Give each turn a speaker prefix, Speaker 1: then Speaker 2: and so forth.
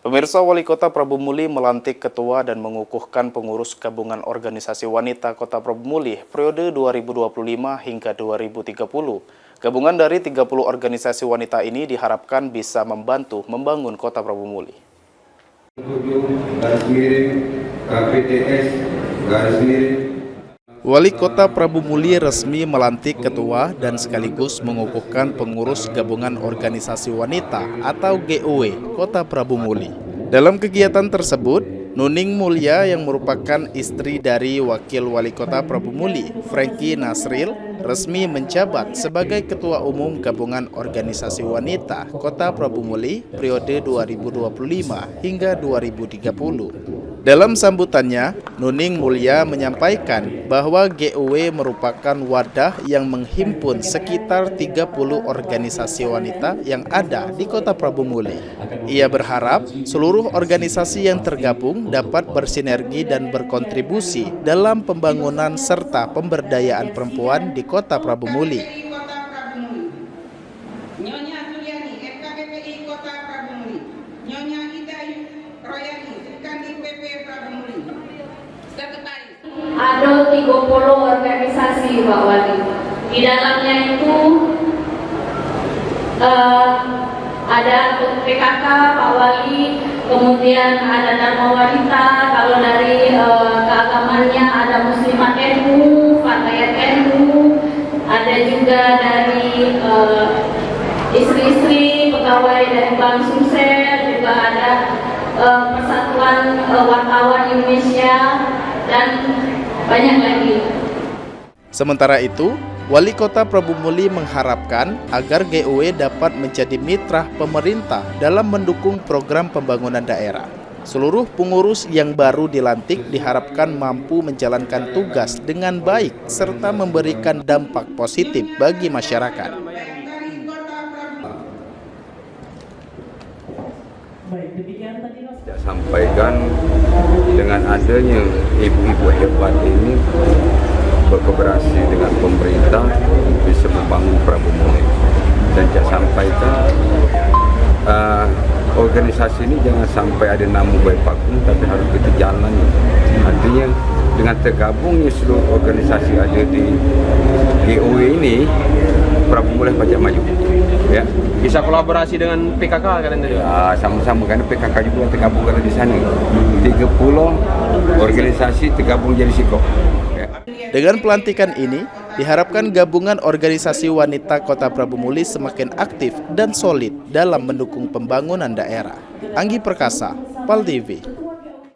Speaker 1: Pemirsa, Wali Kota Prabu Muli melantik ketua dan mengukuhkan pengurus gabungan organisasi wanita Kota Prabu Muli periode 2025 hingga 2030. Gabungan dari 30 organisasi wanita ini diharapkan bisa membantu membangun Kota Prabu Muli. Wali Kota Prabu Muli resmi melantik ketua dan sekaligus mengukuhkan pengurus gabungan organisasi wanita atau GOW Kota Prabu Muli. Dalam kegiatan tersebut, Nuning Mulia yang merupakan istri dari Wakil Wali Kota Prabu Muli, Franky Nasril, resmi menjabat sebagai Ketua Umum Gabungan Organisasi Wanita Kota Prabu Muli periode 2025 hingga 2030. Dalam sambutannya, Nuning Mulia menyampaikan bahwa GOW merupakan wadah yang menghimpun sekitar 30 organisasi wanita yang ada di Kota Prabu Muli. Ia berharap seluruh organisasi yang tergabung dapat bersinergi dan berkontribusi dalam pembangunan serta pemberdayaan perempuan di Kota Prabu Muli.
Speaker 2: Ada 30 organisasi, Pak Wali. Di dalamnya itu ada PKK, Pak Wali, kemudian ada Dharma Wanita, kalau dari keagamannya ada Muslimat NU, Fatayat NU, ada juga dari istri-istri pegawai dari Bank Sumsel, juga ada Persatuan Wartawan Indonesia, dan banyak lagi.
Speaker 1: Sementara itu, Wali Kota Prabu Muli mengharapkan agar GOW dapat menjadi mitra pemerintah dalam mendukung program pembangunan daerah. Seluruh pengurus yang baru dilantik diharapkan mampu menjalankan tugas dengan baik serta memberikan dampak positif bagi masyarakat.
Speaker 3: Saya sampaikan dengan adanya ibu-ibu hebat ini berkooperasi dengan pemerintah bisa membangun Prabu Muli. Dan saya sampaikan organisasi ini jangan sampai ada namu baik pakum, tapi harus kita jalan. Artinya dengan tergabungnya seluruh organisasi ada di GOW ini, Prabu Muli pasti maju. Ya.
Speaker 4: Bisa kolaborasi dengan PKK kan tadi?
Speaker 3: Ya, sama-sama karena PKK juga tergabung di sana. 30 organisasi tergabung jadi Sikop. Ya.
Speaker 1: Dengan pelantikan ini, diharapkan gabungan organisasi wanita Kota Prabu Muli semakin aktif dan solid dalam mendukung pembangunan daerah. Anggi Perkasa, PAL TV.